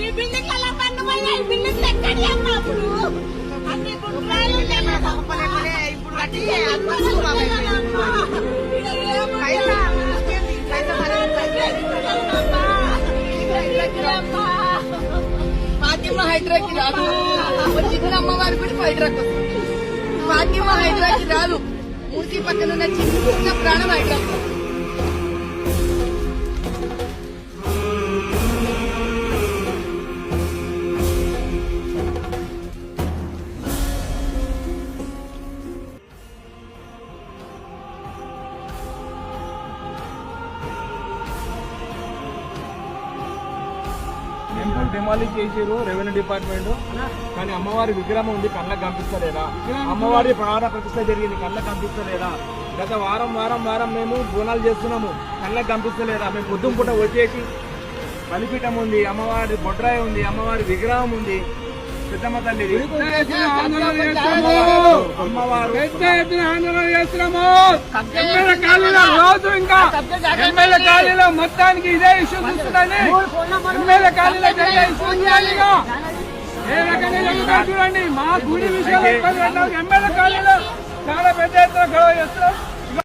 ఈ బిల్డింగ్ అలా పండు వల్ల ఈ బిల్డింగ్ ఎక్కడి అమ్మా అప్పుడు అన్ని గుడ్రాలు ఫాతిమా హైడ్రాకి రాదు, వచ్చిన అమ్మవారి కూడా హైడ్రాకి వస్తుంది. ఫాతిమా హైడ్రాకి రాదు, మూసి పక్కన ఉన్న చిన్న ప్రాణం హైడ్రాకి. టెంపుల్ డిమాలిష్ చేసారు రెవెన్యూ డిపార్ట్మెంట్. కానీ అమ్మవారి విగ్రహం ఉంది, కళ్ళకు కనిపిస్తలేదా? అమ్మవారి ప్రాణ ప్రతిష్ట జరిగింది, కళ్ళకు కనిపిస్తలేదా? గత వారం మేము బోనాలు చేస్తున్నాము, కళ్ళకు కనిపిస్తలేదా? మేము పొద్దున పూట వచ్చేసి బలిపీఠం ఉంది, అమ్మవారి బొడ్రాయి ఉంది, అమ్మవారి విగ్రహం ఉంది, పెద్దమ్మ తల్లి అమ్మవారు రోజు ఇంకా ఎమ్మెల్యే ఖాళీలో మొత్తానికి ఇదే ఇష్యూ చూస్తుందని ఎమ్మెల్యే ఖాళీలో జరిగే ఇష్యూ చేయాలిగా. ఏ రకంగా జరుగుతుంది చూడండి. మా గుడి విషయంలో ఎమ్మెల్యే ఖాళీలో చాలా పెద్ద ఎత్తున గొడవ చేస్తున్నాం.